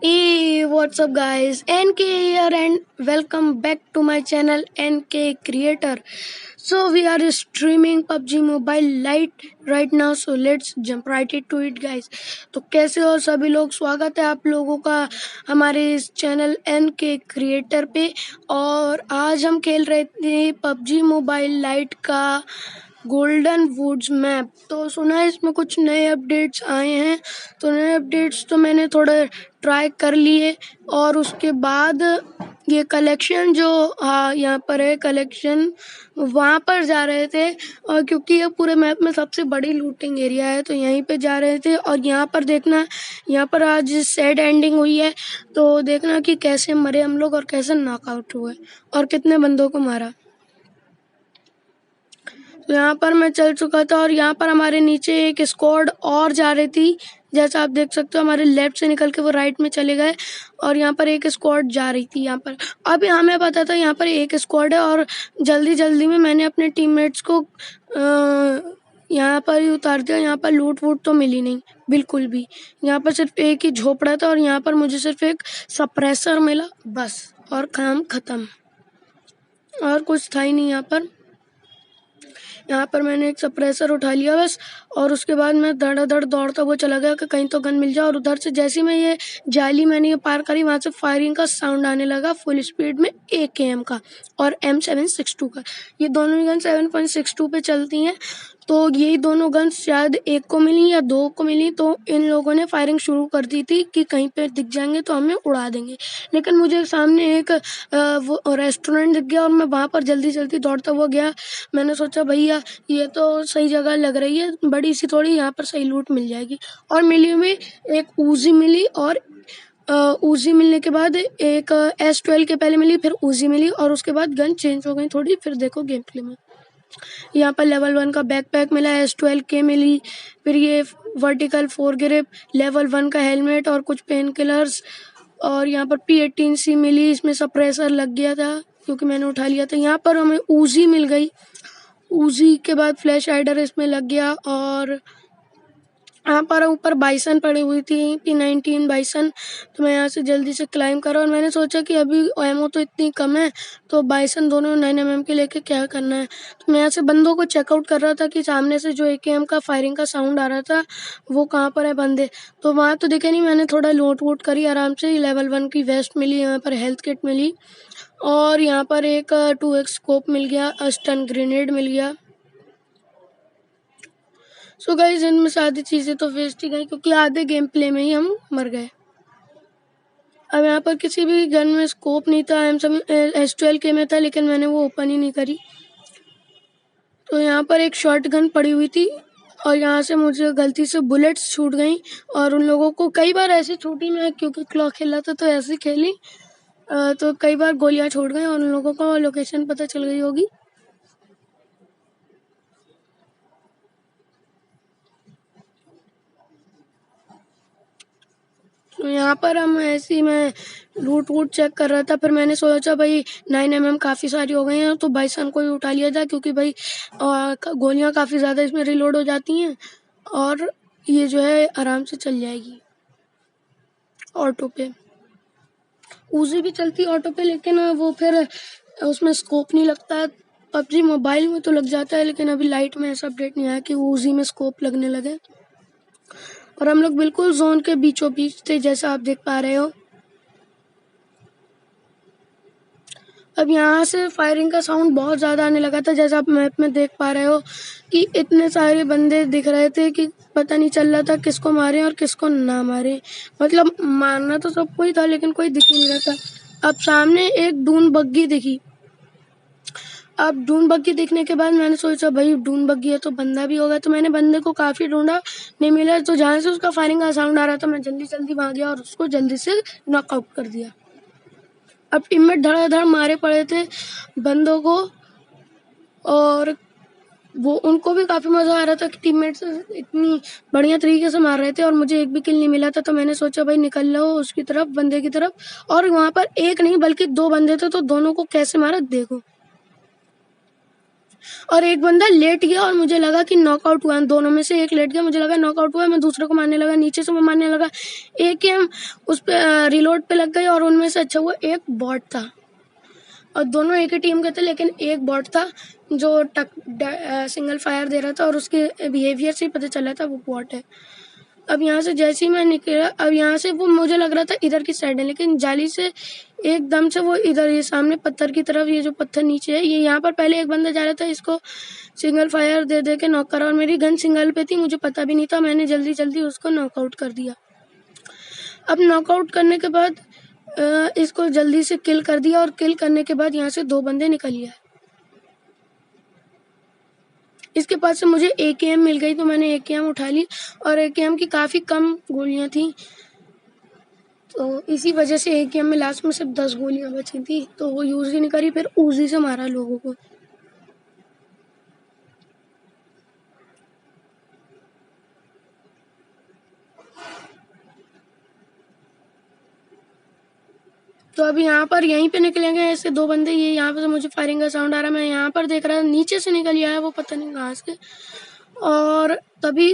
Hey, what's up, guys? NK here, and welcome back to my channel NK Creator. So, we are streaming PUBG Mobile Lite right now, so let's jump right into it, guys. तो कैसे हो सभी लोग? स्वागत है आप लोगों का हमारे इस चैनल NK Creator पे। और आज हम खेल रहे थे PUBG Mobile Lite का गोल्डन वुड्स मैप। तो सुना है इसमें कुछ नए अपडेट्स आए हैं, तो नए अपडेट्स तो मैंने थोड़ा ट्राई कर लिए। और उसके बाद ये कलेक्शन जो यहाँ पर है कलेक्शन, वहाँ पर जा रहे थे। और क्योंकि ये पूरे मैप में सबसे बड़ी लूटिंग एरिया है, तो यहीं पे जा रहे थे। और यहाँ पर देखना, यहाँ पर आज सैड एंडिंग हुई है, तो देखना कि कैसे मरे हम लोग और कैसे नॉकआउट हुए और कितने बंदों को मारा। तो यहाँ पर मैं चल चुका था और यहाँ पर हमारे नीचे एक स्क्वाड और जा रही थी। जैसा आप देख सकते हो, हमारे लेफ्ट से निकल के वो राइट में चले गए और यहाँ पर एक स्क्वाड जा रही थी यहाँ पर। अब हमें पता था यहाँ पर एक स्क्वाड है, और जल्दी जल्दी में मैंने अपने टीममेट्स को यहाँ पर ही उतार दिया। यहाँ पर लूट वूट तो मिली नहीं बिल्कुल भी। यहाँ पर सिर्फ एक ही झोपड़ा था और यहाँ पर मुझे सिर्फ एक सप्रेसर मिला बस, और काम खत्म, और कुछ था ही नहीं यहाँ पर। यहाँ पर मैंने एक सप्रेसर उठा लिया बस, और उसके बाद मैं धड़ाधड़ दौड़ता हुआ चला गया कि कहीं तो गन मिल जाए। और उधर से जैसे मैं ये जाली मैंने ये पार करी, वहाँ से फायरिंग का साउंड आने लगा फुल स्पीड में AKM का और M762 का। ये दोनों ही गन 7.62 पे चलती हैं, तो यही दोनों गन्स शायद एक को मिली या दो को मिली। तो इन लोगों ने फायरिंग शुरू कर दी थी कि कहीं पे दिख जाएंगे तो हमें उड़ा देंगे। लेकिन मुझे सामने एक वो रेस्टोरेंट दिख गया और मैं वहाँ पर जल्दी जल्दी दौड़ता हुआ गया। मैंने सोचा भैया ये तो सही जगह लग रही है, बड़ी सी थोड़ी, यहाँ पर सही लूट मिल जाएगी। और मिली हुई एक उजी मिली, और उजी मिलने के बाद एक S12 के पहले मिली, फिर उजी मिली, और उसके बाद गन चेंज हो गई थोड़ी। फिर देखो गेम प्ले में यहाँ पर लेवल 1 का बैकपैक मिला, S12 के मिली, फिर ये वर्टिकल 4 ग्रिप, लेवल 1 का हेलमेट और कुछ पेन किलर्स। और यहाँ पर P18C मिली, इसमें सप्रेसर लग गया था क्योंकि मैंने उठा लिया था। यहाँ पर हमें उजी मिल गई, उजी के बाद फ्लैश हाइडर इसमें लग गया। और यहाँ पर ऊपर बाइसन पड़ी हुई थी, P19 बाइसन। तो मैं यहाँ से जल्दी से क्लाइम करा और मैंने सोचा कि अभी एमओ तो इतनी कम है, तो बाइसन दोनों 9mm के लेके क्या करना है। तो मैं यहाँ से बंदों को चेकआउट कर रहा था कि सामने से जो AKM का फायरिंग का साउंड आ रहा था वो कहाँ पर है बंदे। तो वहाँ तो दिखे नहीं। मैंने थोड़ा लूट वूट करी आराम से। लेवल 1 की वेस्ट मिली, यहाँ पर हेल्थ किट मिली, और यहाँ पर एक 2x स्कोप मिल गया, स्टन ग्रेनेड मिल गया। सो गाइस, इनमें से आधी चीज़ें तो वेस्ट ही गई क्योंकि आधे गेम प्ले में ही हम मर गए। अब यहाँ पर किसी भी गन में स्कोप नहीं था, S12 के में था, लेकिन मैंने वो ओपन ही नहीं करी। तो यहाँ पर एक शॉर्ट गन पड़ी हुई थी और यहाँ से मुझे गलती से बुलेट्स छूट गई, और उन लोगों को कई बार ऐसे छूटी। मैं क्योंकि क्लॉक खेला था तो ऐसे खेली, तो कई बार गोलियाँ छूट गई और उन लोगों को लोकेशन पता चल गई होगी। तो यहाँ पर हम ऐसे मैं लूट वूट चेक कर रहा था। फिर मैंने सोचा भाई 9mm काफ़ी सारी हो गई हैं, तो बाइसन को ही उठा लिया जाए क्योंकि भाई गोलियाँ काफ़ी ज़्यादा इसमें रिलोड हो जाती हैं, और ये जो है आराम से चल जाएगी ऑटो पे। उजी भी चलती ऑटो पे, लेकिन वो फिर उसमें स्कोप नहीं लगता है। PUBG मोबाइल में तो लग जाता है, लेकिन अभी लाइट में ऐसा अपडेट नहीं आया कि उजी में स्कोप लगने लगे। और हम लोग बिल्कुल जोन के बीचों बीच थे, जैसा आप देख पा रहे हो। अब यहाँ से फायरिंग का साउंड बहुत ज़्यादा आने लगा था, जैसा आप मैप में देख पा रहे हो कि इतने सारे बंदे दिख रहे थे कि पता नहीं चल रहा था किसको मारे और किसको ना मारे। मतलब मारना तो सबको ही था, लेकिन कोई दिख ही नहीं रहा था। अब सामने एक डून बग्गी दिखी। अब डून बग्गी दिखने के बाद मैंने सोचा भाई डून बग्गी है तो बंदा भी होगा। तो मैंने बंदे को काफ़ी ढूंढा, नहीं मिला। तो जहाँ से उसका फायरिंग का साउंड आ रहा था, मैं जल्दी जल्दी वहाँ गया और उसको जल्दी से नॉकआउट कर दिया। अब टीममेट धड़ाधड़ मारे पड़े थे बंदों को, और वो उनको भी काफ़ी मज़ा आ रहा था कि टीममेट्स इतनी बढ़िया तरीके से मार रहे थे और मुझे एक भी किल नहीं मिला था। तो मैंने सोचा भाई निकल लो उसकी तरफ, बंदे की तरफ। और वहाँ पर एक नहीं बल्कि दो बंदे थे, तो दोनों को कैसे मारा देखो। और एक बंदा लेट गया और मुझे लगा कि नॉकआउट हुआ। दोनों में से एक लेट गया, मुझे लगा नॉकआउट हुआ। मैं दूसरे को मारने लगा, नीचे से मैं मारने लगा। एक एम उस पे रिलोड पे लग गई और उनमें से अच्छा हुआ एक बॉट था और दोनों एक ही टीम के थे, लेकिन एक बॉट था जो सिंगल फायर दे रहा था और उसके बिहेवियर से ही पता चला था वो बॉट है। अब यहाँ से जैसे ही मैं निकला, अब यहाँ से वो मुझे लग रहा था इधर की साइड है, लेकिन जाली से एकदम से वो इधर, ये सामने पत्थर की तरफ, ये जो पत्थर नीचे है, ये यहाँ पर पहले एक बंदा जा रहा था, इसको सिंगल फायर दे दे के नॉक करा और मेरी गन सिंगल पे थी, मुझे पता भी नहीं था। मैंने जल्दी जल्दी उसको नॉकआउट कर दिया। अब नॉकआउट करने के बाद इसको जल्दी से किल कर दिया और किल करने के बाद यहाँ से 2 बंदे निकल लिया। इसके पास से मुझे AKM मिल गई तो मैंने AKM उठा ली और AKM की काफ़ी कम गोलियां थी, तो इसी वजह से AKM में लास्ट में सिर्फ 10 गोलियां बची थी, तो वो यूज़ ही नहीं करी, फिर उजी से मारा लोगों को। तो अभी यहाँ पर यहीं पे निकलेंगे ऐसे 2 बंदे, ये यहाँ पे से मुझे फायरिंग का साउंड आ रहा है, मैं यहाँ पर देख रहा था नीचे से निकल आया वो, पता नहीं कहाँ से, और तभी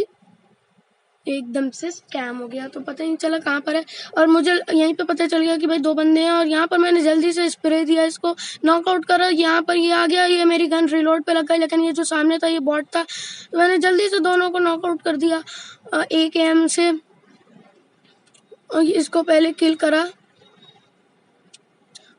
एकदम से स्कैम हो गया, तो पता ही नहीं चला कहाँ पर है। और मुझे यहीं पे पता चल गया कि भाई 2 बंदे हैं और यहाँ पर मैंने जल्दी से स्प्रे दिया, इसको नॉकआउट करा। यहाँ पर ये आ गया, ये मेरी गन रिलोड पे लग गई, लेकिन ये जो सामने था ये बॉट था, तो मैंने जल्दी से दोनों को नॉकआउट कर दिया AKM से। और इसको पहले किल करा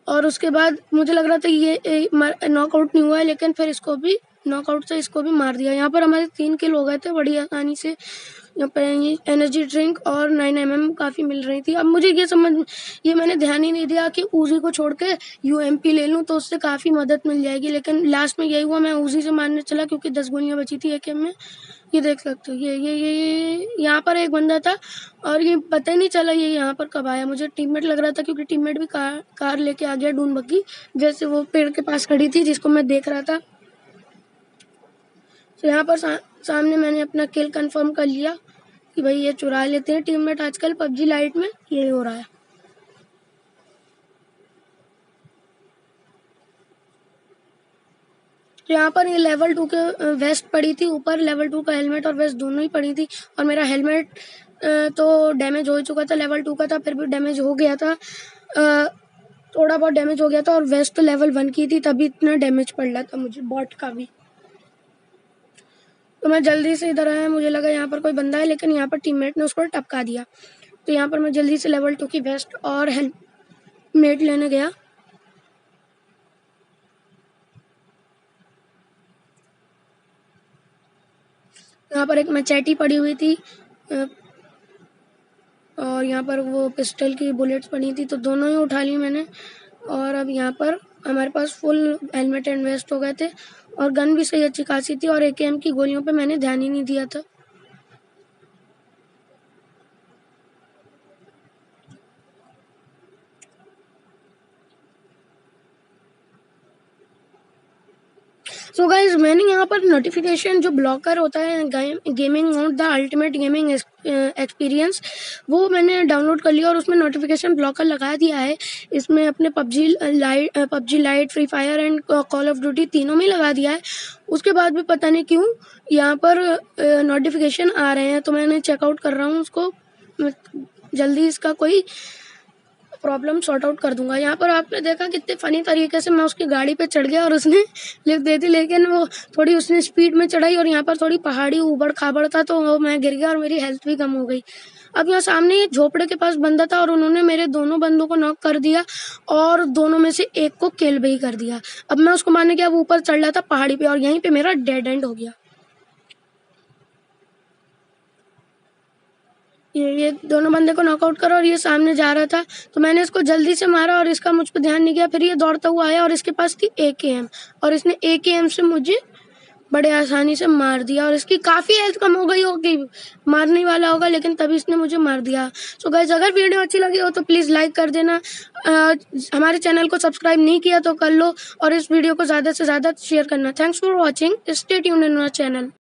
और उसके बाद मुझे लग रहा था ये नॉकआउट नहीं हुआ है, लेकिन फिर इसको भी नॉकआउट से इसको भी मार दिया। यहाँ पर हमारे 3 किल हो गए थे बड़ी आसानी से। यहाँ पर ये एनर्जी ड्रिंक और 9mm काफ़ी मिल रही थी। अब मुझे ये मैंने ध्यान ही नहीं दिया कि उजी को छोड़ के UMP ले लूँ तो उससे काफ़ी मदद मिल जाएगी, लेकिन लास्ट में यही हुआ, मैं उजी से मारने चला क्योंकि 10 गोलियाँ बची थी AKM में। ये देख सकते हो, ये यहाँ पर एक बंदा था और ये पता ही नहीं चला ये यहाँ पर कब आया। मुझे टीममेट लग रहा था क्योंकि टीममेट भी कार लेके आ गया, डून बग्गी, जैसे वो पेड़ के पास खड़ी थी जिसको मैं देख रहा था। तो यहाँ पर सामने मैंने अपना किल कंफर्म कर लिया कि भाई ये चुरा लेते हैं टीममेट। आजकल PUBG लाइट में यही हो रहा है। तो यहाँ पर ये लेवल 2 के वेस्ट पड़ी थी ऊपर, लेवल 2 का हेलमेट और वेस्ट दोनों ही पड़ी थी, और मेरा हेलमेट तो डैमेज हो चुका था, लेवल 2 का था, फिर भी डैमेज हो गया था, थोड़ा बहुत डैमेज हो गया था, और वेस्ट तो लेवल 1 की थी, तभी इतना डैमेज पड़ रहा था मुझे बॉट का भी। तो मैं जल्दी से इधर आया, मुझे लगा यहाँ पर कोई बंदा है, लेकिन यहाँ पर टीममेट ने उसको टपका दिया। तो यहाँ पर मैं जल्दी से लेवल 2 की वेस्ट और हेलमेट लेने गया। यहाँ पर एक मैचेटी पड़ी हुई थी और यहाँ पर वो पिस्टल की बुलेट्स पड़ी थी, तो दोनों ही उठा ली मैंने। और अब यहाँ पर हमारे पास फुल हेलमेट एंड वेस्ट हो गए थे और गन भी सही अच्छी खासी थी, और AKM की गोलियों पे मैंने ध्यान ही नहीं दिया था। सो गाइज, मैंने यहाँ पर नोटिफिकेशन जो ब्लॉकर होता है gaming mode the ultimate gaming experience, वो मैंने डाउनलोड कर लिया और उसमें नोटिफिकेशन ब्लॉकर लगा दिया है। इसमें अपने PUBG light, free fire and call of duty तीनों में लगा दिया है। उसके बाद भी पता नहीं क्यों यहाँ पर नोटिफिकेशन आ रहे हैं, तो मैंने चेकआउट कर रहा हूँ उसको, जल्दी इसका कोई प्रॉब्लम सॉर्ट आउट कर दूंगा। यहाँ पर आपने देखा कितने फनी तरीके से मैं उसकी गाड़ी पे चढ़ गया और उसने लिफ्ट दे दी, लेकिन वो थोड़ी उसने स्पीड में चढ़ाई और यहाँ पर थोड़ी पहाड़ी ऊबड़ खाबड़ था, तो वो मैं गिर गया और मेरी हेल्थ भी कम हो गई। अब यहाँ सामने ये झोपड़े के पास बंदा था और उन्होंने मेरे दोनों बंदों को नॉक कर दिया और दोनों में से एक को किल भी कर दिया। अब मैं उसको मारने गया, वो ऊपर चढ़ रहा था पहाड़ी पे और यहीं पे मेरा डेड एंड हो गया। ये दोनों बंदे को नॉकआउट करा और ये सामने जा रहा था, तो मैंने इसको जल्दी से मारा और इसका मुझ पर ध्यान नहीं गया। फिर ये दौड़ता हुआ आया और इसके पास थी AKM और इसने AKM से मुझे बड़े आसानी से मार दिया और इसकी काफ़ी हेल्थ कम हो गई होगी, मारने वाला होगा, लेकिन तभी इसने मुझे मार दिया। सो गाइस, अगर वीडियो अच्छी लगी हो तो प्लीज़ लाइक कर देना, हमारे चैनल को सब्सक्राइब नहीं किया तो कर लो और इस वीडियो को ज़्यादा से ज़्यादा शेयर करना। Thanks for watching, stay tuned in our channel.